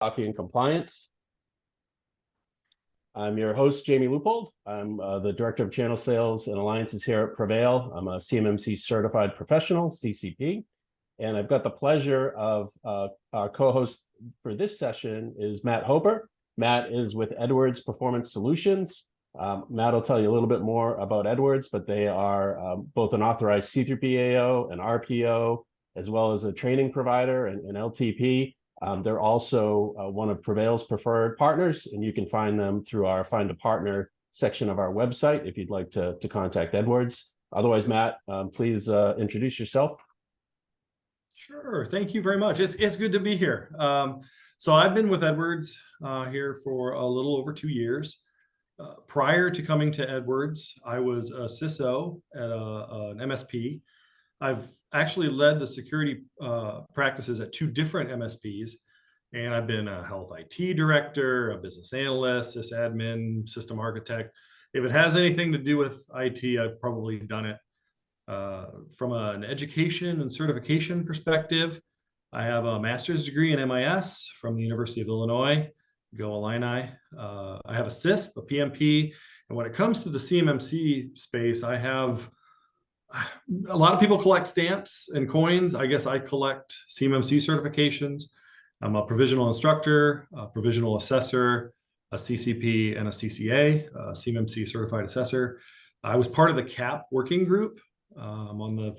Coffee and Compliance. I'm your host, Jamie Leupold. I'm the Director of Channel Sales and Alliances here at PreVeil. I'm a CMMC Certified Professional, CCP, and I've got the pleasure of our co-host for this session is Matt Hoeper. Matt is with Edwards Performance Solutions. Matt will tell you a little bit more about Edwards, but they are both an authorized C3PAO, an RPO, as well as a training provider and an LTP. They're also one of PreVeil's preferred partners, and you can find them through our Find a Partner section of our website if you'd like to contact Edwards. Otherwise, Matt, please introduce yourself. Sure. Thank you very much. It's good to be here. So I've been with Edwards here for a little over 2 years. Prior to coming to Edwards, I was a CISO at an MSP. I've actually led the security practices at 2 different MSPs, and I've been a health IT director, a business analyst, sysadmin, system architect. If it has anything to do with IT, I've probably done it. From an education and certification perspective, I have a master's degree in MIS from the University of Illinois, Go Illini. I have a CISP, a PMP, and when it comes to the CMMC space, I have a lot of people collect stamps and coins. I guess I collect CMMC certifications. I'm a provisional instructor, a provisional assessor, a CCP, and a CCA, a CMMC certified assessor. I was part of the CAP working group. I'm on the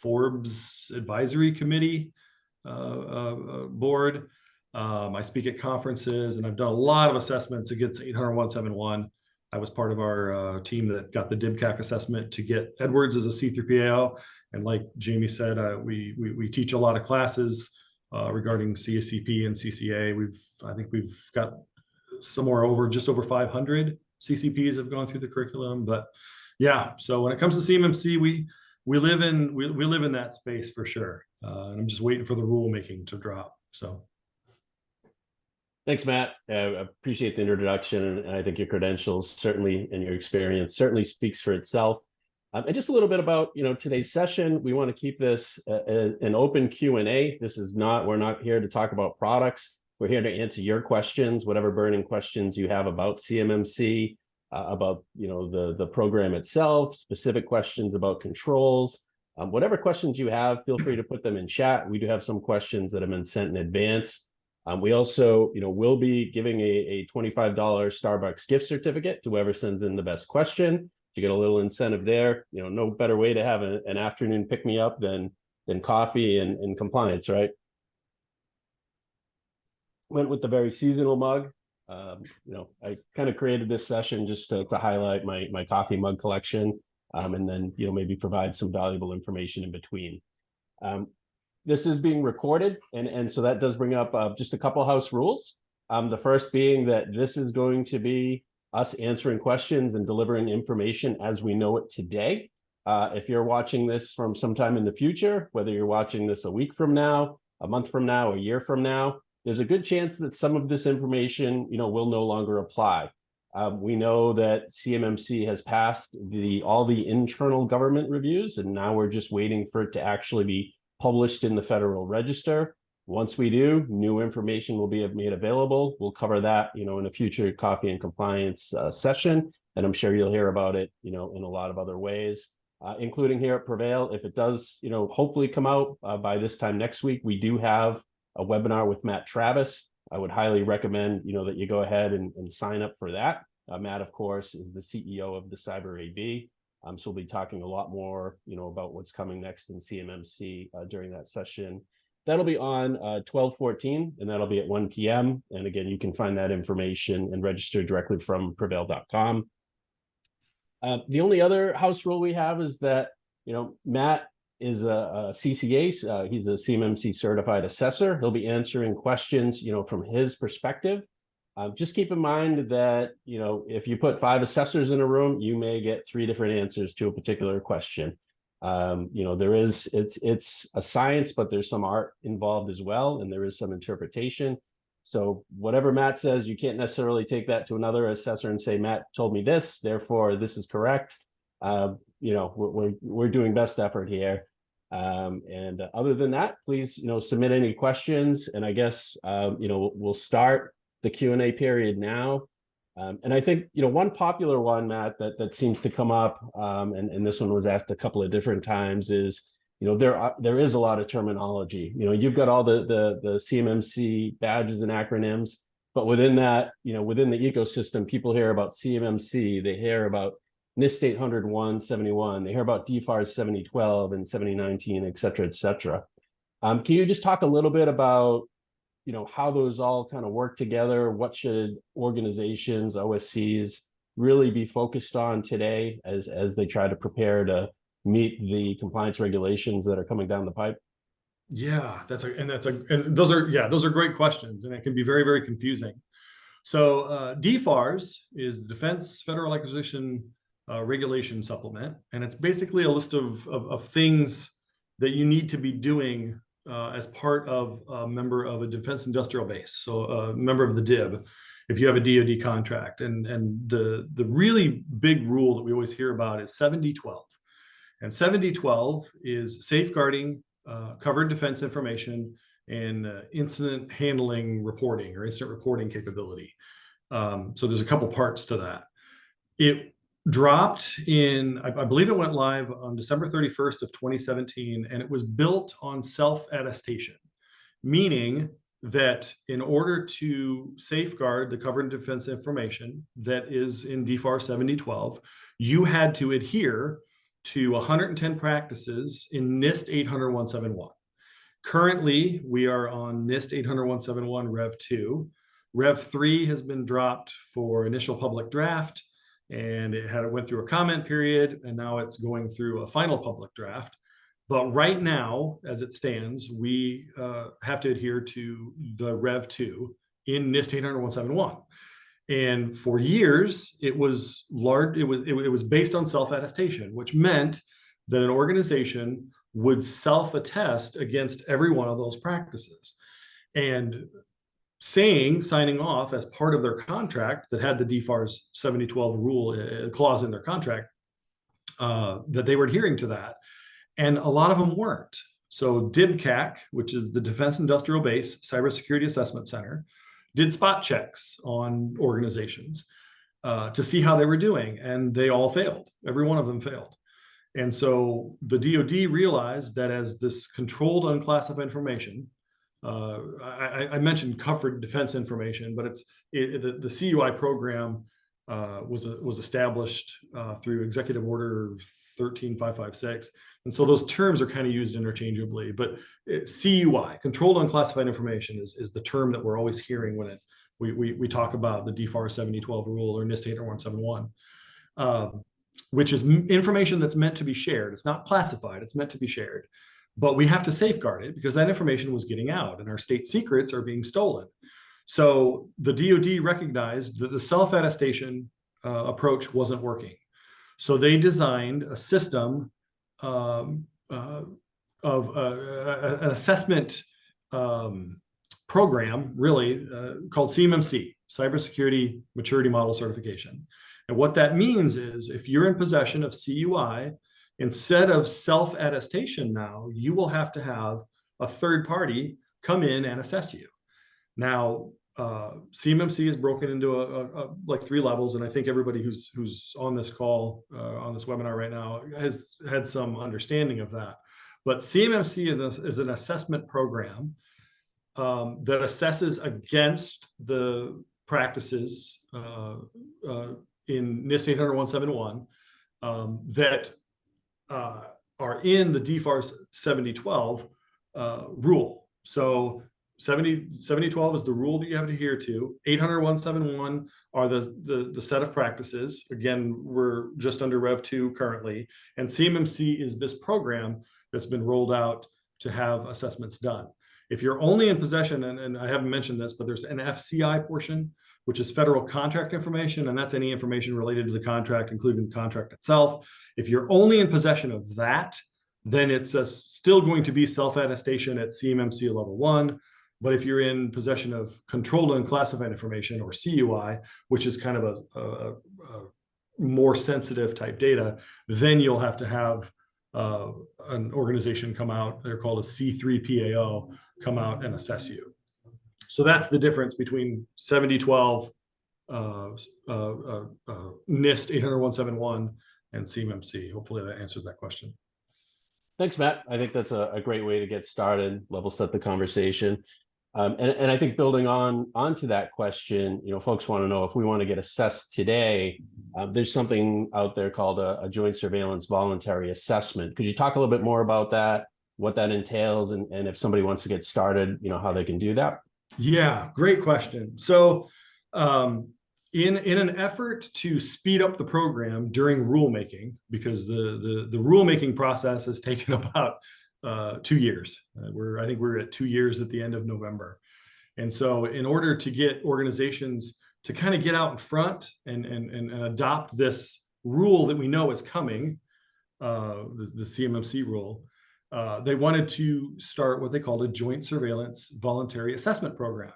Forbes Advisory Committee board. I speak at conferences, and I've done a lot of assessments against 800-171. I was part of our team that got the DIBCAC assessment to get Edwards as a C3PAO. And like Jamie said, we teach a lot of classes regarding CSCP and CCA. I think we've got somewhere just over 500 CCPs have gone through the curriculum. But yeah, so when it comes to CMMC, we live in that space for sure. And I'm just waiting for the rulemaking to drop. So. Thanks, Matt. I appreciate the introduction, and I think your credentials certainly and your experience certainly speaks for itself. And just a little bit about today's session. We want to keep this an open Q&A. We're not here to talk about products. We're here to answer your questions, whatever burning questions you have about CMMC, about the program itself, specific questions about controls. Whatever questions you have, feel free to put them in chat. We do have some questions that have been sent in advance. We also, will be giving a $25 Starbucks gift certificate to whoever sends in the best question. You get a little incentive there. No better way to have an afternoon pick-me-up than coffee and compliance, right? Went with the very seasonal mug. I kind of created this session just to highlight my coffee mug collection, and then maybe provide some valuable information in between. This is being recorded, and so that does bring up just a couple house rules. The first being that this is going to be us answering questions and delivering information as we know it today. If you're watching this from sometime in the future, whether you're watching this a week from now, a month from now, a year from now, there's a good chance that some of this information will no longer apply. We know that CMMC has passed all the internal government reviews, and now we're just waiting for it to actually be published in the Federal Register. Once we do, new information will be made available. We'll cover that, in a future coffee and compliance session, and I'm sure you'll hear about it, in a lot of other ways, including here at PreVeil. If it does, hopefully come out by this time next week, we do have a webinar with Matt Travis. I would highly recommend, that you go ahead and sign up for that. Matt, of course, is the CEO of the Cyber AB. So we'll be talking a lot more, about what's coming next in CMMC during that session. That'll be on 12/14, and that'll be at 1 p.m. And again, you can find that information and register directly from preveil.com. The only other house rule we have is that, Matt is a CCA. He's a CMMC certified assessor. He'll be answering questions, from his perspective. Just keep in mind that, if you put 5 assessors in a room, you may get 3 different answers to a particular question. It's a science, but there's some art involved as well, and there is some interpretation. So whatever Matt says, you can't necessarily take that to another assessor and say, Matt told me this, therefore this is correct. We're doing best effort here. Other than that, please, submit any questions. And I guess, we'll start the Q&A period now. And I think, one popular one, Matt, that seems to come up, and this one was asked a couple of different times, is, there is a lot of terminology. You've got all the CMMC badges and acronyms, but within that, within the ecosystem, people hear about CMMC, they hear about NIST 800-171, they hear about DFARS 7012 and 7019, et cetera, et cetera. Can you just talk a little bit about, how those all kind of work together? What should organizations, OSCs, really be focused on today as they try to prepare to meet the compliance regulations that are coming down the pipe? Yeah, those are great questions, and it can be very, very confusing. So DFARS is the Defense Federal Acquisition Regulation Supplement, and it's basically a list of things that you need to be doing as part of a member of a defense industrial base, so a member of the DIB, if you have a DoD contract. And the really big rule that we always hear about is 7012. And 7012 is safeguarding covered defense information and incident handling reporting or incident reporting capability. So there's a couple parts to that. It dropped in, I believe it went live on December 31st of 2017, and it was built on self-attestation, meaning that in order to safeguard the covered defense information that is in DFARS 7012, you had to adhere to 110 practices in NIST 800-171. Currently, we are on NIST 800-171 Rev 2. Rev 3 has been dropped for initial public draft, and it went through a comment period, and now it's going through a final public draft. But right now, as it stands, we have to adhere to the Rev 2 in NIST 800-171. And for years, it was based on self-attestation, which meant that an organization would self-attest against every one of those practices. And signing off as part of their contract that had the DFARS 7012 rule clause in their contract, that they were adhering to that. And a lot of them weren't. So DIBCAC, which is the Defense Industrial Base Cybersecurity Assessment Center, did spot checks on organizations to see how they were doing, and they all failed. Every one of them failed. And so the DoD realized that as this controlled unclassified information, I mentioned covered defense information, but the CUI program was established through Executive Order 13556. And so those terms are kind of used interchangeably, but CUI, controlled unclassified information, is the term that we're always hearing when we talk about the DFARS 7012 rule or NIST 800-171, which is information that's meant to be shared. It's not classified, it's meant to be shared. But we have to safeguard it because that information was getting out and our state secrets are being stolen. So the DoD recognized that the self-attestation approach wasn't working. So they designed a system of an assessment program, really, called CMMC, Cybersecurity Maturity Model Certification. And what that means is if you're in possession of CUI, instead of self-attestation now, you will have to have a third party come in and assess you. Now, CMMC is broken into like 3 levels, and I think everybody who's on this call, on this webinar right now, has had some understanding of that. But CMMC is an assessment program that assesses against the practices in NIST 800-171 that are in the DFARS 7012 rule. So 7012 is the rule that you have to adhere to. 800-171 are the set of practices. Again, we're just under Rev 2 currently. And CMMC is this program that's been rolled out to have assessments done. If you're only in possession, and I haven't mentioned this, but there's an FCI portion, which is federal contract information, and that's any information related to the contract, including the contract itself. If you're only in possession of that, then it's still going to be self-attestation at CMMC level 1. But if you're in possession of controlled unclassified information, or CUI, which is kind of a more sensitive type data, then you'll have to have an organization come out, they're called a C3PAO, come out and assess you. So that's the difference between 7012, NIST 80171, and CMMC. Hopefully that answers that question. Thanks, Matt. I think that's a great way to get started, level set the conversation. And I think building onto that question, folks want to know if we want to get assessed today, there's something out there called a Joint Surveillance Voluntary Assessment. Could you talk a little bit more about that, what that entails, and if somebody wants to get started, how they can do that? Yeah, great question. So in an effort to speed up the program during rulemaking, because the rulemaking process has taken about 2 years. I think we're at 2 years at the end of November. And so in order to get organizations to kind of get out in front and adopt this rule that we know is coming, the CMMC rule, they wanted to start what they called a Joint Surveillance Voluntary Assessment Program.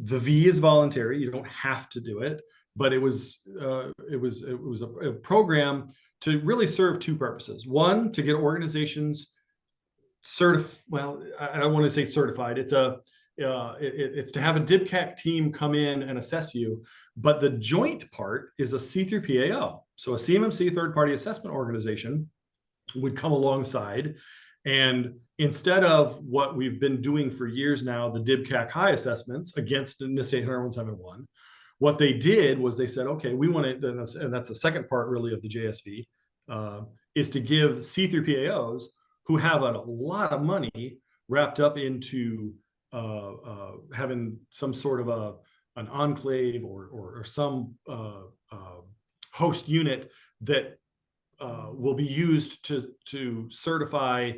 The V is voluntary; you don't have to do it, but it was a program to really serve two purposes. One, to get organizations well, I don't want to say certified. It's to have a DIBCAC team come in and assess you, but the joint part is a C3PAO. So a CMMC third-party assessment organization would come alongside, and instead of what we've been doing for years now, the DIBCAC high assessments against NIST 80171, what they did was they said, okay, we want to, and that's the second part really of the JSV, is to give C3PAOs who have a lot of money wrapped up into having some sort of an enclave or some host unit that will be used to certify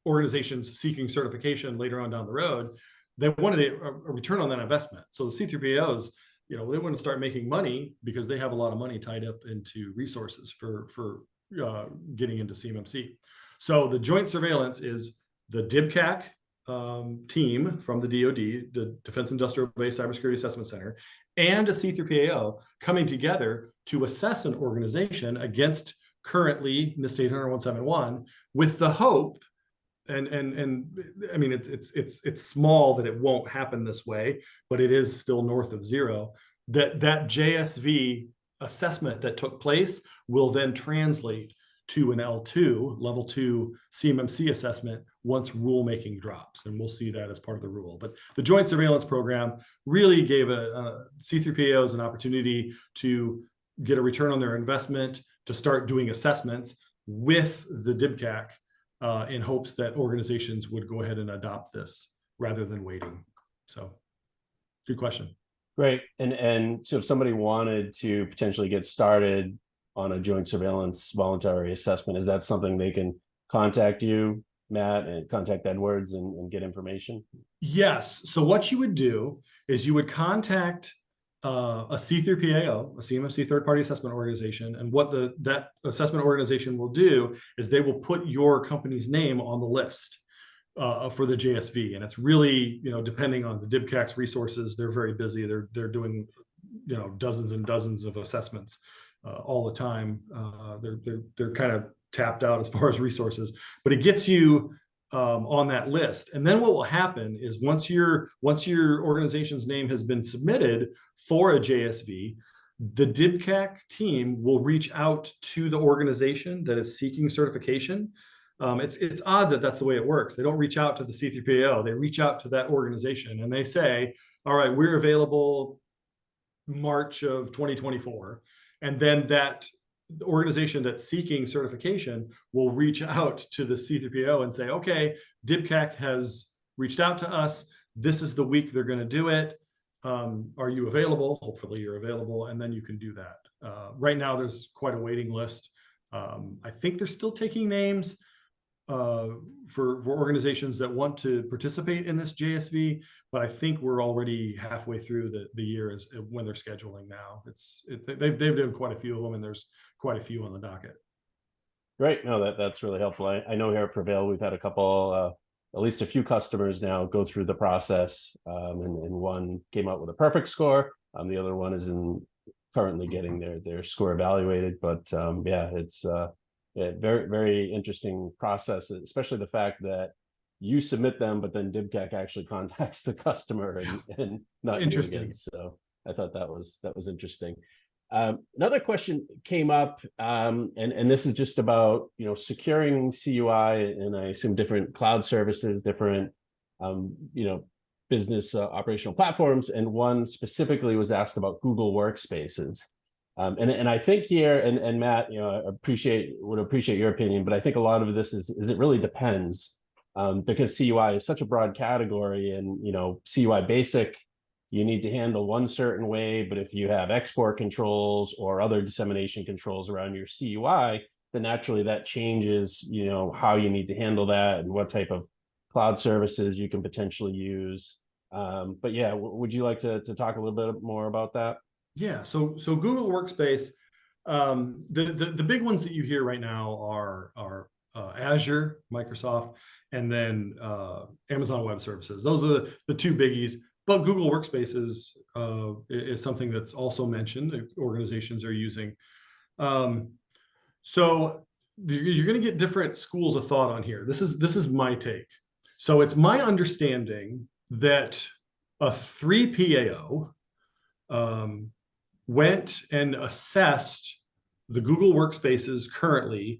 organizations seeking certification later on down the road. They wanted a return on that investment. So the C3PAOs, they want to start making money because they have a lot of money tied up into resources for getting into CMMC. So the joint surveillance is the DIBCAC team from the DoD, the Defense Industrial Base Cybersecurity Assessment Center, and a C3PAO coming together to assess an organization against currently NIST 80171 with the hope, and I mean it's small that it won't happen this way, but it is still north of zero, that JSV assessment that took place will then translate to an L2, level 2 CMMC assessment once rulemaking drops. And we'll see that as part of the rule. But the joint surveillance program really gave C3PAOs an opportunity to get a return on their investment, to start doing assessments with the DIBCAC in hopes that organizations would go ahead and adopt this rather than waiting. So good question. Great. And so if somebody wanted to potentially get started on a joint surveillance voluntary assessment, is that something they can contact you, Matt, and contact Edwards and get information? Yes. So what you would do is you would contact a C3PAO, a CMMC third-party assessment organization, and what that assessment organization will do is they will put your company's name on the list for the JSV. And it's really, depending on the DIBCAC's resources, they're very busy. They're doing, dozens and dozens of assessments all the time. They're kind of tapped out as far as resources, but it gets you on that list. And then what will happen is once your organization's name has been submitted for a JSV, the DIBCAC team will reach out to the organization that is seeking certification. It's odd that that's the way it works. They don't reach out to the C3PAO. They reach out to that organization and they say, all right, we're available March of 2024. And then that organization that's seeking certification will reach out to the C3PAO and say, okay, DIBCAC has reached out to us. This is the week they're going to do it. Are you available? Hopefully you're available. And then you can do that. Right now, there's quite a waiting list. I think they're still taking names for organizations that want to participate in this JSV, but I think we're already halfway through the year when they're scheduling now. They've done quite a few of them, and there's quite a few on the docket. Great. No, that's really helpful. I know here at PreVeil, we've had a couple, at least a few customers now go through the process, and one came out with a perfect score. The other one is currently getting their score evaluated, but yeah, it's Yeah, very, very interesting process, especially the fact that you submit them, but then DIBCAC actually contacts the customer and not you again. Interesting. So I thought that was interesting. Another question came up, and this is just about securing CUI, and I assume different cloud services, different business operational platforms, and one specifically was asked about Google Workspaces. And I think here, and Matt, would appreciate your opinion, but I think a lot of this is it really depends, because CUI is such a broad category, and CUI basic, you need to handle one certain way, but if you have export controls or other dissemination controls around your CUI, then naturally that changes, how you need to handle that and what type of cloud services you can potentially use. But yeah, would you like to talk a little bit more about that? Yeah, so Google Workspace, the big ones that you hear right now are Azure, Microsoft, and then Amazon Web Services. Those are the two biggies. But Google Workspaces is something that's also mentioned that organizations are using. So you're going to get different schools of thought on here. This is my take. So it's my understanding that a 3PAO went and assessed the Google Workspaces currently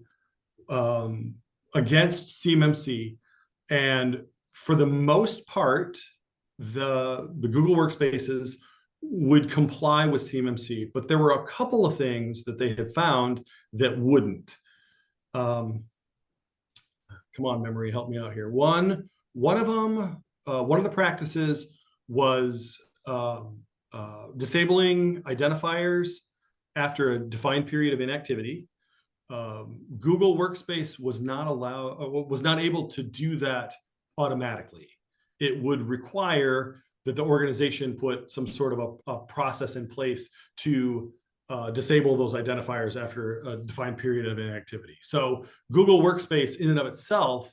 against CMMC, and for the most part, the Google Workspaces would comply with CMMC, but there were a couple of things that they had found that wouldn't. Come on, memory, help me out here. One of them, one of the practices was disabling identifiers after a defined period of inactivity. Google Workspace was not able to do that automatically. It would require that the organization put some sort of a process in place to disable those identifiers after a defined period of inactivity. So Google Workspace in and of itself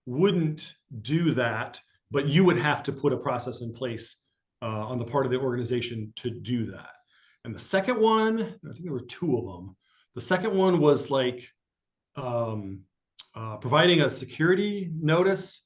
wouldn't do that, but you would have to put a process in place on the part of the organization to do that. And the second one, I think there were two of them. The second one was like providing a security notice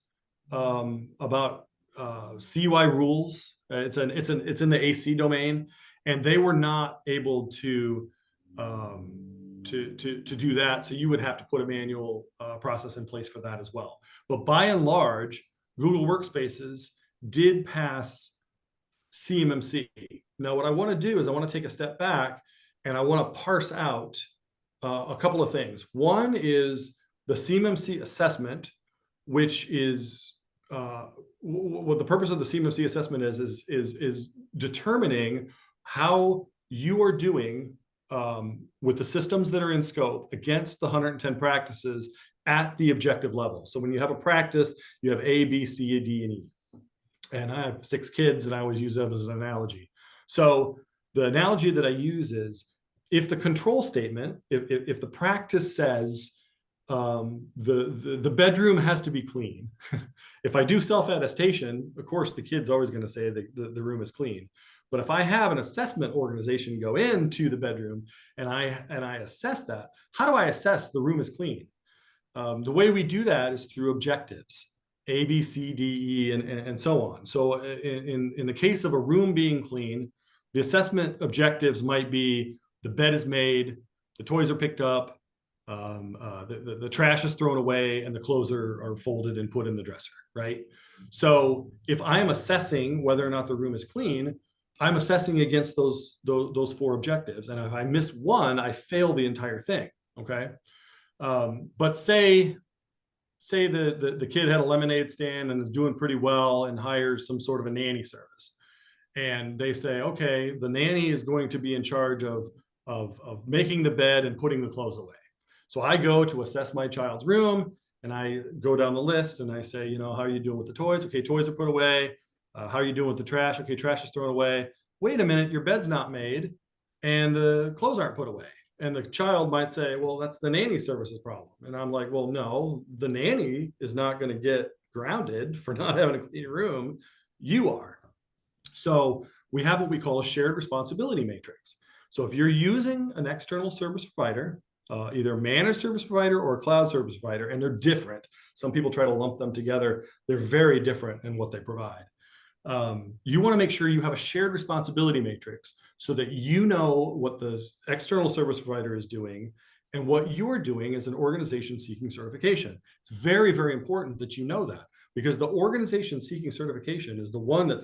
about CUI rules. It's in the AC domain, and they were not able to do that. So you would have to put a manual process in place for that as well. But by and large, Google Workspaces did pass CMMC. Now, what I want to do is I want to take a step back and I want to parse out a couple of things. One is the CMMC assessment, which is what the purpose of the CMMC assessment is determining how you are doing with the systems that are in scope against the 110 practices at the objective level. So when you have a practice, you have A, B, C, D, and E. And I have 6 kids, and I always use that as an analogy. So the analogy that I use is if the control statement, if the practice says the bedroom has to be clean, if I do self-attestation, of course, the kid's always going to say the room is clean. But if I have an assessment organization go into the bedroom and I assess that, how do I assess the room is clean? The way we do that is through objectives. A, B, C, D, E, and so on. So in the case of a room being clean, the assessment objectives might be the bed is made, the toys are picked up, the trash is thrown away, and the clothes are folded and put in the dresser, right? So if I'm assessing whether or not the room is clean, I'm assessing against those 4 objectives. And if I miss one, I fail the entire thing, okay? But say the kid had a lemonade stand and is doing pretty well and hires some sort of a nanny service. And they say, okay, the nanny is going to be in charge of making the bed and putting the clothes away. So I go to assess my child's room and I go down the list and I say, how are you doing with the toys? Okay, toys are put away. How are you doing with the trash? Okay, trash is thrown away. Wait a minute, your bed's not made and the clothes aren't put away. And the child might say, well, that's the nanny services problem. And I'm like, well, no, the nanny is not going to get grounded for not having a clean room. You are. So we have what we call a shared responsibility matrix. So if you're using an external service provider, either managed service provider or cloud service provider, and they're different. Some people try to lump them together. They're very different in what they provide. You want to make sure you have a shared responsibility matrix so that you know what the external service provider is doing and what you're doing as an organization seeking certification. It's very, very important that you know that, because the organization seeking certification is the one that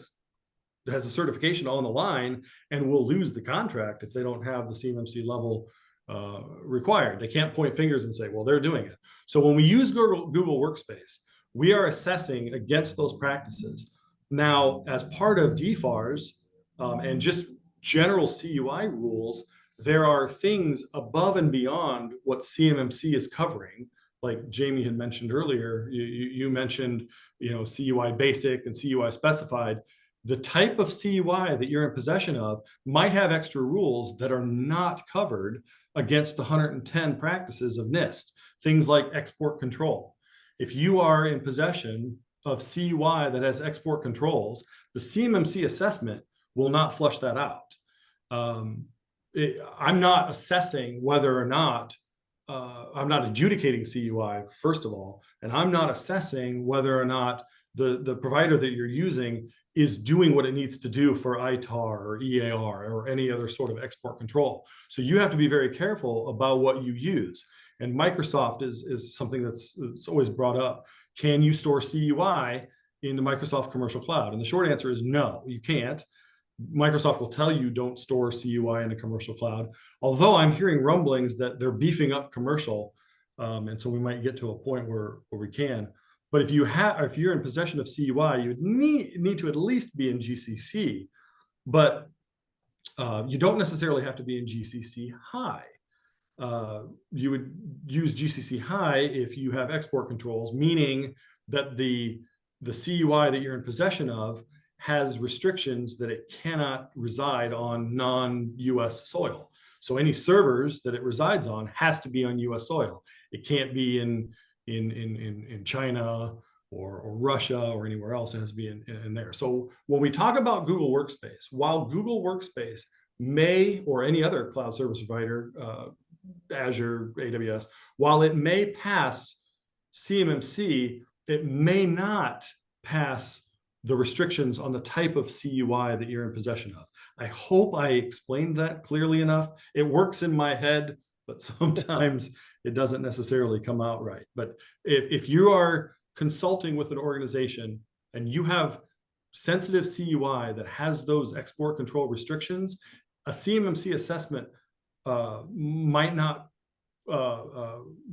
has a certification on the line and will lose the contract if they don't have the CMMC level required. They can't point fingers and say, well, they're doing it. So when we use Google Workspace, we are assessing against those practices. Now, as part of DFARS and just general CUI rules, there are things above and beyond what CMMC is covering. Like Jamie had mentioned earlier, you mentioned, CUI basic and CUI specified. The type of CUI that you're in possession of might have extra rules that are not covered against the 110 practices of NIST. Things like export control. If you are in possession of CUI that has export controls, the CMMC assessment will not flush that out. I'm not assessing whether or not, I'm not adjudicating CUI, first of all, and I'm not assessing whether or not the provider that you're using is doing what it needs to do for ITAR or EAR or any other sort of export control. So you have to be very careful about what you use. And Microsoft is something that's always brought up. Can you store CUI in the Microsoft Commercial Cloud? And the short answer is no, you can't. Microsoft will tell you don't store CUI in the commercial cloud, although I'm hearing rumblings that they're beefing up commercial. And so we might get to a point where we can. But if you're in possession of CUI, you would need to at least be in GCC, but you don't necessarily have to be in GCC high. You would use GCC high if you have export controls, meaning that the CUI that you're in possession of has restrictions that it cannot reside on non-US soil. So any servers that it resides on has to be on US soil. It can't be in China or Russia or anywhere else. It has to be in there. So when we talk about Google Workspace, while Google Workspace may, or any other cloud service provider, Azure, AWS, while it may pass CMMC, it may not pass the restrictions on the type of CUI that you're in possession of. I hope I explained that clearly enough. It works in my head, but sometimes it doesn't necessarily come out right. But if you are consulting with an organization and you have sensitive CUI that has those export control restrictions, a CMMC assessment might not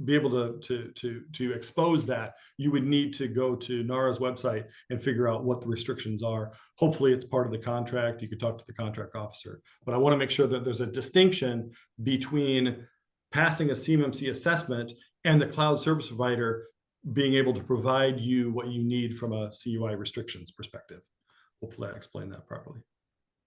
be able to expose that. You would need to go to NARA's website and figure out what the restrictions are. Hopefully it's part of the contract. You could talk to the contract officer, but I want to make sure that there's a distinction between passing a CMMC assessment and the cloud service provider being able to provide you what you need from a CUI restrictions perspective. Hopefully I explained that properly.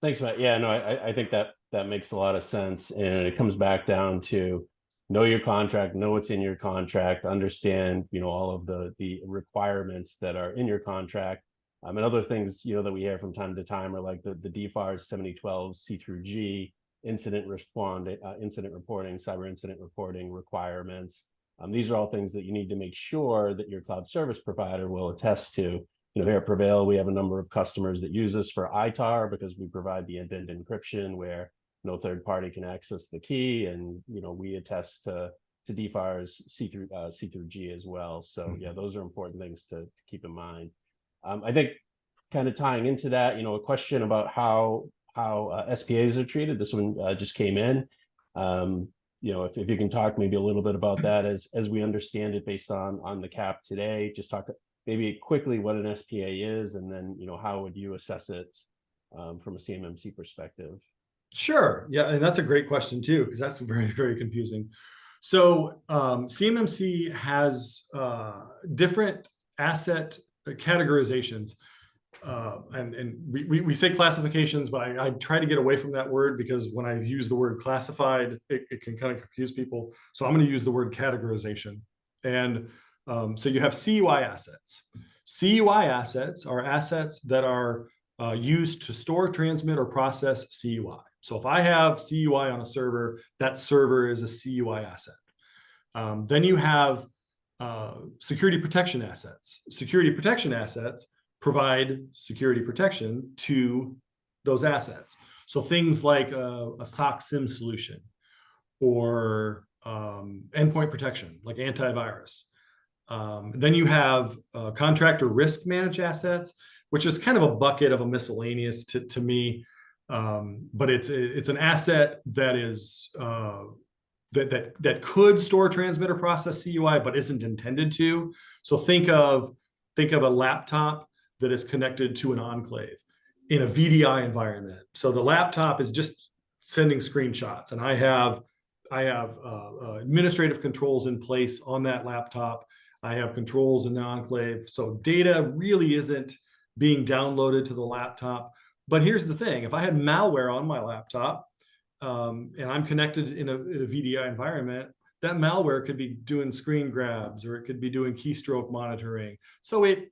Thanks, Matt. Yeah, no, I think that makes a lot of sense. And it comes back down to know your contract, know what's in your contract, understand, all of the requirements that are in your contract. And other things, that we hear from time to time are like the DFARS 7012 C through G, incident reporting, cyber incident reporting requirements. These are all things that you need to make sure that your cloud service provider will attest to. Here at PreVeil, we have a number of customers that use us for ITAR because we provide the end-to-end encryption where no third party can access the key, and we attest to DFARS C through G as well. So yeah, those are important things to keep in mind. I think kind of tying into that, a question about how SPAs are treated. This one just came in. If you can talk maybe a little bit about that as we understand it based on the CAP today. Just talk maybe quickly what an SPA is, and then how would you assess it from a CMMC perspective? Sure. Yeah, and that's a great question too, because that's very, very confusing. So CMMC has different asset categorizations. And we say classifications, but I try to get away from that word because when I use the word classified, it can kind of confuse people. So I'm going to use the word categorization. And so you have CUI assets. CUI assets are assets that are used to store, transmit, or process CUI. So if I have CUI on a server, that server is a CUI asset. Then you have security protection assets. Security protection assets provide security protection to those assets. So things like a SOC SIM solution or endpoint protection, like antivirus. Then you have contractor risk managed assets, which is kind of a bucket of a miscellaneous to me. But it's an asset that is that could store, transmit, or process CUI, but isn't intended to. So think of a laptop that is connected to an enclave in a VDI environment. So the laptop is just sending screenshots, and I have administrative controls in place on that laptop. I have controls in the enclave. So data really isn't being downloaded to the laptop. But here's the thing: if I had malware on my laptop, and I'm connected in a VDI environment, that malware could be doing screen grabs, or it could be doing keystroke monitoring. So it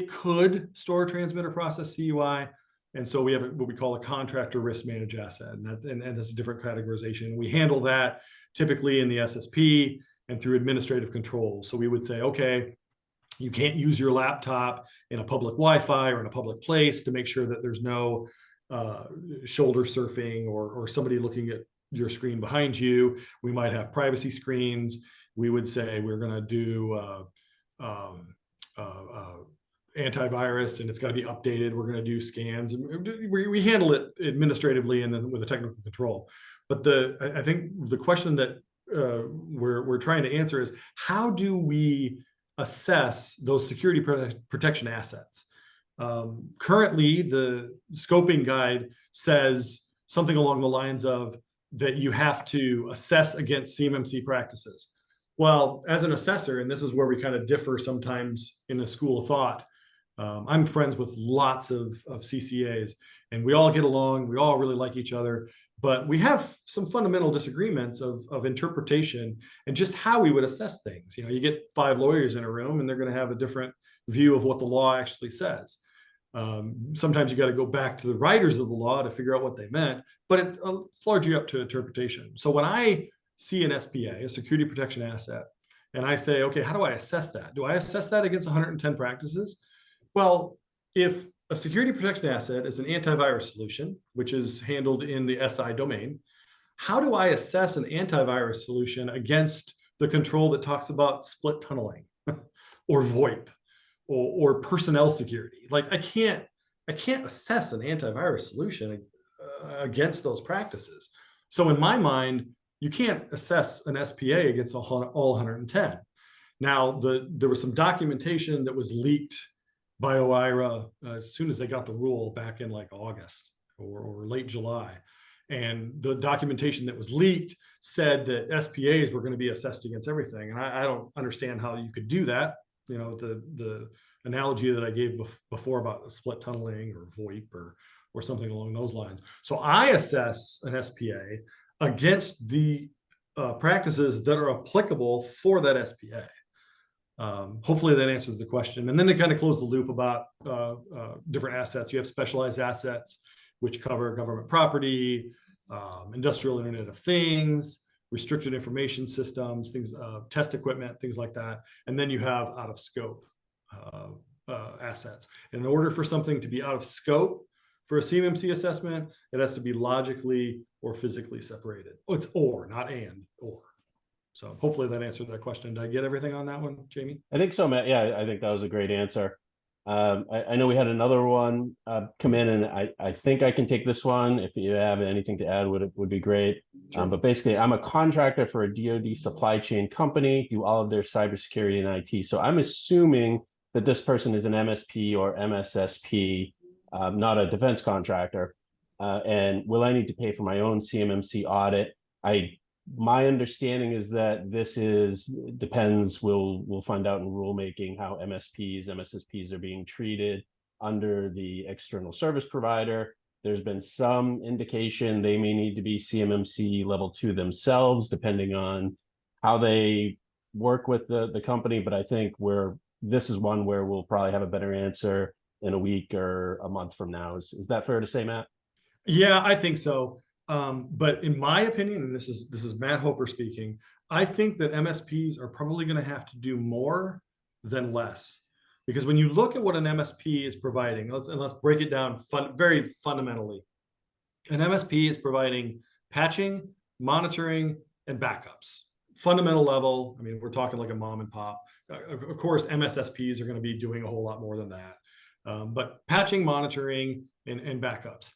could store, transmit, or process CUI. And so we have what we call a contractor risk managed asset, and that's a different categorization. We handle that typically in the SSP and through administrative controls. So we would say, okay, you can't use your laptop in a public Wi-Fi or in a public place, to make sure that there's no shoulder surfing or somebody looking at your screen behind you. We might have privacy screens. We would say we're going to do antivirus, and it's got to be updated. We're going to do scans, and we handle it administratively and then with a technical control. But I think the question that we're trying to answer is, how do we assess those security protection assets? Currently, the scoping guide says something along the lines of that you have to assess against CMMC practices. Well, as an assessor, and this is where we kind of differ sometimes in a school of thought, I'm friends with lots of CCAs, and we all get along. We all really like each other, but we have some fundamental disagreements of interpretation and just how we would assess things. You get 5 lawyers in a room, and they're going to have a different view of what the law actually says. Sometimes you got to go back to the writers of the law to figure out what they meant, but it's largely up to interpretation. So when I see an SPA, a security protection asset, and I say, okay, how do I assess that? Do I assess that against 110 practices? Well, if a security protection asset is an antivirus solution, which is handled in the SI domain, how do I assess an antivirus solution against the control that talks about split tunneling or VoIP or personnel security? Like, I can't assess an antivirus solution against those practices. So in my mind, you can't assess an SPA against all 110. Now, there was some documentation that was leaked by OIRA as soon as they got the rule back in like August or late July. And the documentation that was leaked said that SPAs were going to be assessed against everything. And I don't understand how you could do that. The analogy that I gave before about split tunneling or VoIP or something along those lines. So I assess an SPA against the practices that are applicable for that SPA. Hopefully that answers the question. And then to kind of close the loop about different assets, you have specialized assets, which cover government property, industrial Internet of Things, restricted information systems, things, test equipment, things like that. And then you have out of scope assets. And in order for something to be out of scope for a CMMC assessment, it has to be logically or physically separated. Oh, it's or, not and, or. So hopefully that answered that question. Did I get everything on that one, Jamie? I think so, Matt. Yeah, I think that was a great answer. I know we had another one come in, and I think I can take this one. If you have anything to add, would be great. Sure. But basically, I'm a contractor for a DoD supply chain company, do all of their cybersecurity and IT. So I'm assuming that this person is an MSP or MSSP, not a defense contractor. And will I need to pay for my own CMMC audit? My understanding is that this depends. We'll find out in rulemaking how MSSPs are being treated under the external service provider. There's been some indication they may need to be CMMC level 2 themselves, depending on how they work with the company. But I think this is one where we'll probably have a better answer in a week or a month from now. Is that fair to say, Matt? Yeah, I think so. But in my opinion, and this is Matt Hoeper speaking, I think that MSPs are probably going to have to do more than less. Because when you look at what an MSP is providing, let's break it down very fundamentally. An MSP is providing patching, monitoring, and backups. Fundamental level, I mean, we're talking like a mom and pop. Of course, MSSPs are going to be doing a whole lot more than that. But patching, monitoring, and backups.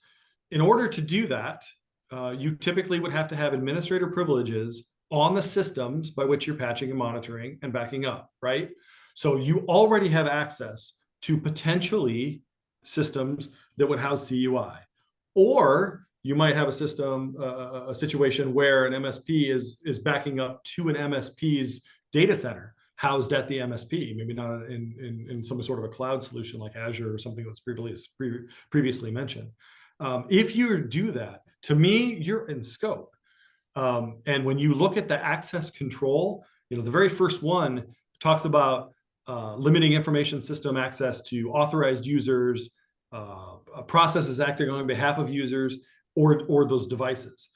In order to do that, you typically would have to have administrator privileges on the systems by which you're patching and monitoring and backing up, right? So you already have access to potentially systems that would house CUI. Or you might have a system, a situation where an MSP is backing up to an MSP's data center housed at the MSP, maybe not in some sort of a cloud solution like Azure or something that's previously mentioned. If you do that, to me, you're in scope. And when you look at the access control, the very first one talks about limiting information system access to authorized users, processes acting on behalf of users, or those devices.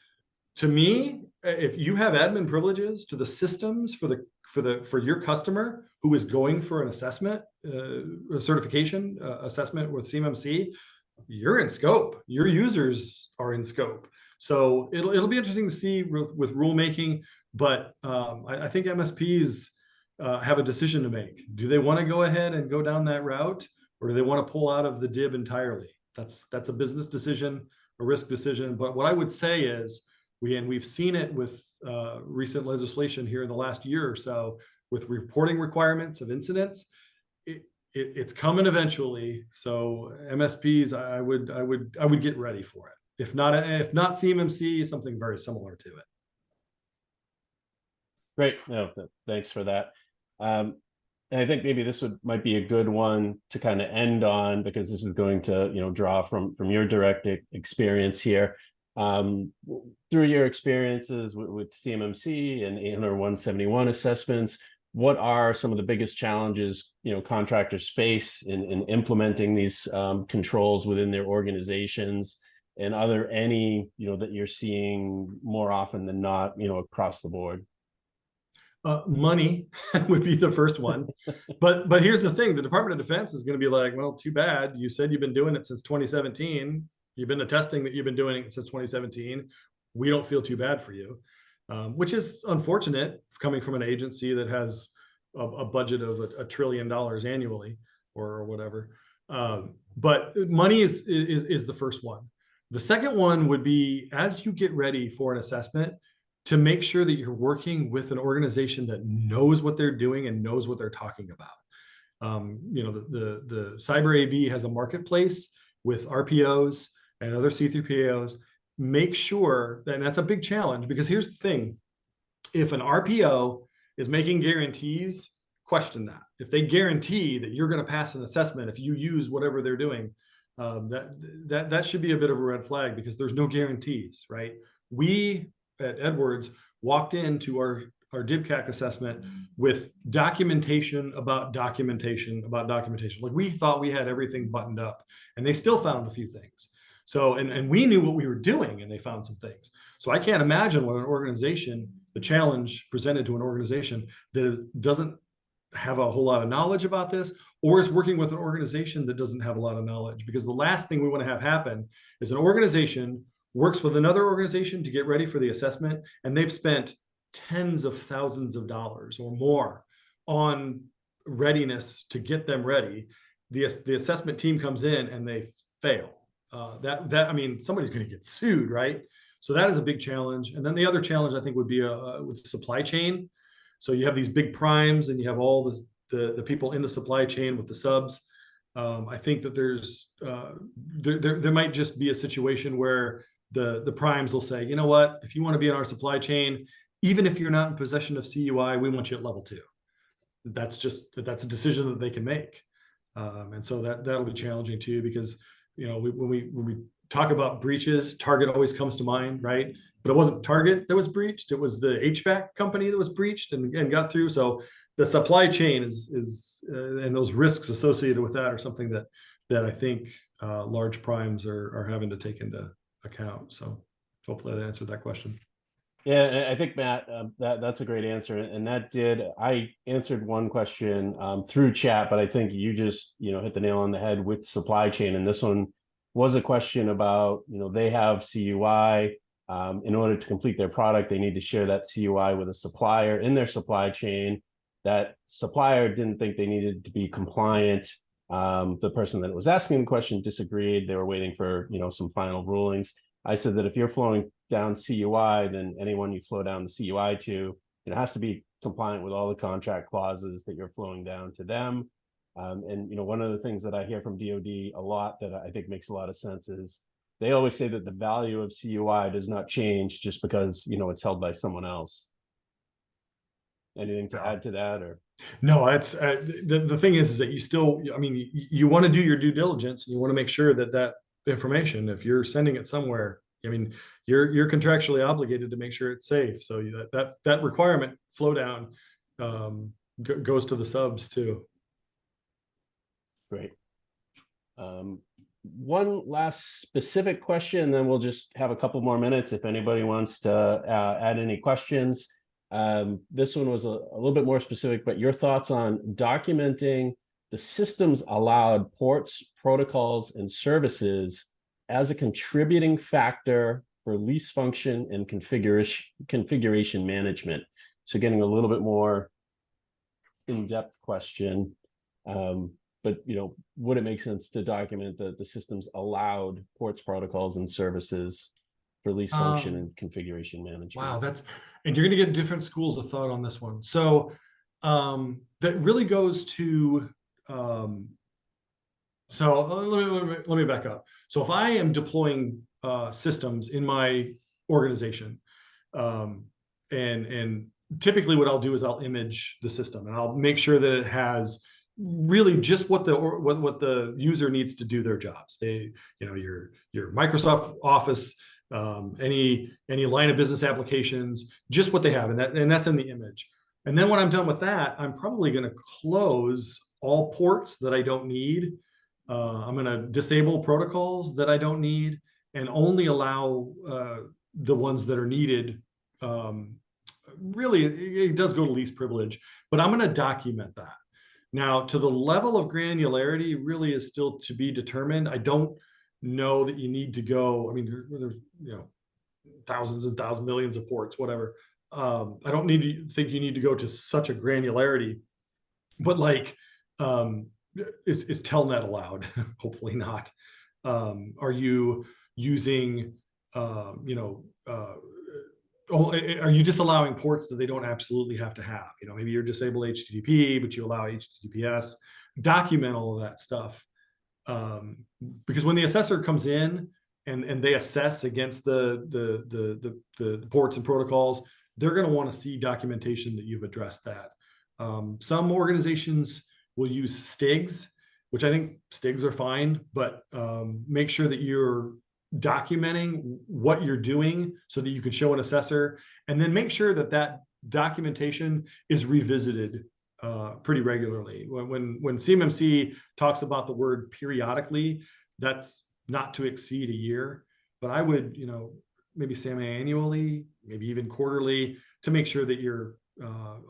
To me, if you have admin privileges to the systems for your customer who is going for an assessment, a certification assessment with CMMC, you're in scope. Your users are in scope. So it'll be interesting to see with rulemaking, but I think MSPs have a decision to make. Do they want to go ahead and go down that route, or do they want to pull out of the DIB entirely? That's a business decision, a risk decision. But what I would say is, we've seen it with recent legislation here in the last year or so with reporting requirements of incidents. It's coming eventually. So MSPs, I would get ready for it. If not CMMC, something very similar to it. Great. No, thanks for that. And I think maybe this might be a good one to kind of end on, because this is going to draw from your direct experience here. Through your experiences with CMMC and 80171 assessments, what are some of the biggest challenges contractors face in implementing these controls within their organizations? And are there any that you're seeing more often than not across the board? Money would be the first one. But here's the thing: the Department of Defense is going to be like, well, too bad. You said you've been doing it since 2017. You've been attesting that you've been doing it since 2017. We don't feel too bad for you, which is unfortunate coming from an agency that has a budget of $1 trillion annually or whatever. But money is the first one. The second one would be, as you get ready for an assessment, to make sure that you're working with an organization that knows what they're doing and knows what they're talking about. The Cyber AB has a marketplace with RPOs and other C3PAOs. Make sure that, and that's a big challenge, because here's the thing: if an RPO is making guarantees, question that. If they guarantee that you're going to pass an assessment if you use whatever they're doing, that should be a bit of a red flag, because there's no guarantees, right? We at Edwards walked into our DIBCAC assessment with documentation about documentation about documentation. Like, we thought we had everything buttoned up, and they still found a few things. So, and we knew what we were doing, and they found some things. So I can't imagine what the challenge presented to an organization that doesn't have a whole lot of knowledge about this, or is working with an organization that doesn't have a lot of knowledge. Because the last thing we want to have happen is an organization works with another organization to get ready for the assessment, and they've spent tens of thousands of dollars or more on readiness to get them ready. The assessment team comes in and they fail. I mean, somebody's going to get sued, right? So that is a big challenge. And then the other challenge, I think, would be with supply chain. So you have these big primes, and you have all the people in the supply chain with the subs. I think that there might just be a situation where the primes will say, you know what, if you want to be in our supply chain, even if you're not in possession of CUI, we want you at level 2. That's a decision that they can make. And so that'll be challenging too, because when we talk about breaches, Target always comes to mind, right? But it wasn't Target that was breached; it was the HVAC company that was breached and got through. So the supply chain is and those risks associated with that are something that I think large primes are having to take into account. So Hopefully that answered that question. Yeah, I think Matt, that's a great answer, and I answered one question through chat, but I think you just hit the nail on the head with supply chain, and this one was a question about they have CUI. In order to complete their product, they need to share that CUI with a supplier in their supply chain. That supplier didn't think they needed to be compliant. The person that was asking the question disagreed. They were waiting for some final rulings. I said that if you're flowing down CUI, then anyone you flow down the CUI to, it has to be compliant with all the contract clauses that you're flowing down to them. And one of the things that I hear from DoD a lot that I think makes a lot of sense is they always say that the value of CUI does not change just because it's held by someone else. Anything to add to that, or? No, it's the thing is that you still, I mean, you want to do your due diligence, and you want to make sure that that information, if you're sending it somewhere, I mean, you're contractually obligated to make sure it's safe. So that requirement flow down goes to the subs too. Great. One last specific question, and then we'll just have a couple more minutes if anybody wants to add any questions. This one was a little bit more specific, but your thoughts on documenting the system's allowed ports, protocols, and services as a contributing factor for lease function and configuration management. So getting a little bit more in-depth question, but would it make sense to document the system's allowed ports, protocols, and services for lease function and configuration management? Wow, and you're going to get different schools of thought on this one. So that really goes to, let me back up. So if I am deploying systems in my organization, and typically what I'll do is I'll image the system, and I'll make sure that it has really just what the user needs to do their jobs. Your Microsoft Office, any line of business applications, just what they have, and that's in the image. And then when I'm done with that, I'm probably going to close all ports that I don't need. I'm going to disable protocols that I don't need, and only allow the ones that are needed. Really, it does go to least privilege, but I'm going to document that. Now, to the level of granularity really is still to be determined. I don't know that you need to go, I mean, there's thousands and thousands, millions of ports, whatever. I don't think you need to go to such a granularity, but like, is telnet allowed? Hopefully not. Are you using, are you disallowing ports that they don't absolutely have to have? Maybe you're disable HTTP, but you allow HTTPS. Document all of that stuff. Because when the assessor comes in and they assess against the ports and protocols, they're going to want to see documentation that you've addressed that. Some organizations will use STIGs, which I think STIGs are fine, but make sure that you're documenting what you're doing so that you can show an assessor, and then make sure that that documentation is revisited pretty regularly. When CMMC talks about the word periodically, that's not to exceed a year, but I would, maybe semi-annually, maybe even quarterly, to make sure that you're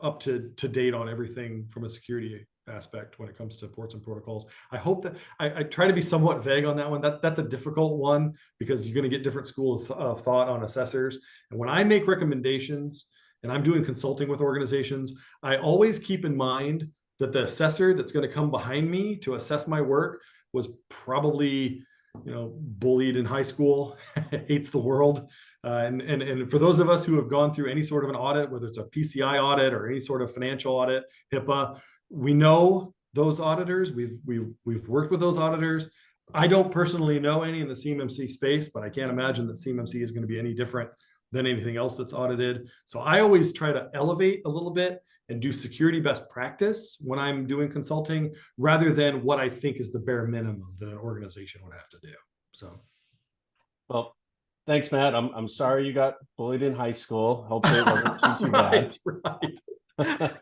up to date on everything from a security aspect when it comes to ports and protocols. I hope that I try to be somewhat vague on that one. That's a difficult one because you're going to get different schools of thought on assessors. And when I make recommendations and I'm doing consulting with organizations, I always keep in mind that the assessor that's going to come behind me to assess my work was probably, bullied in high school, hates the world. And for those of us who have gone through any sort of an audit, whether it's a PCI audit or any sort of financial audit, HIPAA, we know those auditors. We've worked with those auditors. I don't personally know any in the CMMC space, but I can't imagine that CMMC is going to be any different than anything else that's audited. So I always try to elevate a little bit and do security best practice when I'm doing consulting, rather than what I think is the bare minimum that an organization would have to do. So, well, thanks, Matt. I'm sorry you got bullied in high school. Hopefully it wasn't too bad. Right.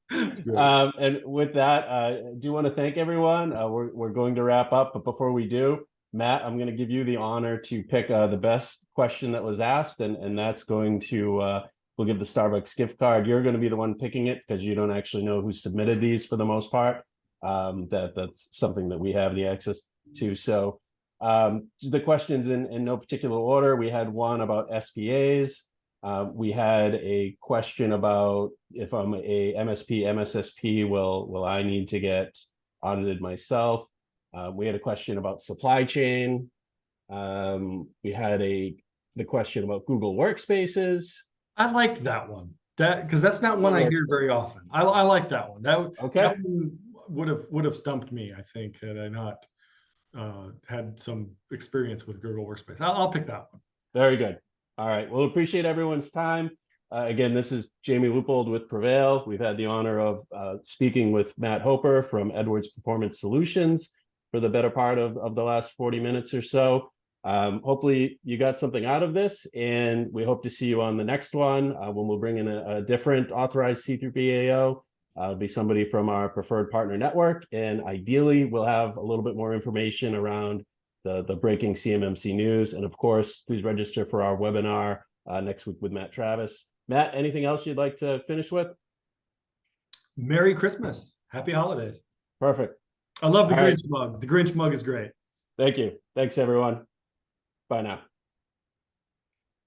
And with that, I do want to thank everyone. We're going to wrap up, but before we do, Matt, I'm going to give you the honor to pick the best question that was asked, and that's going to we'll give the Starbucks gift card. You're going to be the one picking it because you don't actually know who submitted these for the most part. That's something that we have the access to. So the questions in no particular order. We had one about SPAs. We had a question about if I'm a MSP, MSSP, will I need to get audited myself? We had a question about supply chain. We had the question about Google Workspaces. I liked that one. Because that's not one I hear very often. I like that one. That one would have stumped me, I think, had I not had some experience with Google Workspace. I'll pick that one. Very good. All right. Well, appreciate everyone's time. Again, this is Jamie Leupold with PreVeil. We've had the honor of speaking with Matt Hoeper from Edwards Performance Solutions for the better part of the last 40 minutes or so. Hopefully you got something out of this, and we hope to see you on the next one when we'll bring in a different authorized C3PAO. It'll be somebody from our preferred partner network, and ideally we'll have a little bit more information around the breaking CMMC news. And of course, please register for our webinar next week with Matt Travis. Matt, anything else you'd like to finish with? Merry Christmas. Happy holidays. Perfect. I love the Grinch mug. The Grinch mug is great. Thank you. Thanks, everyone. Bye now.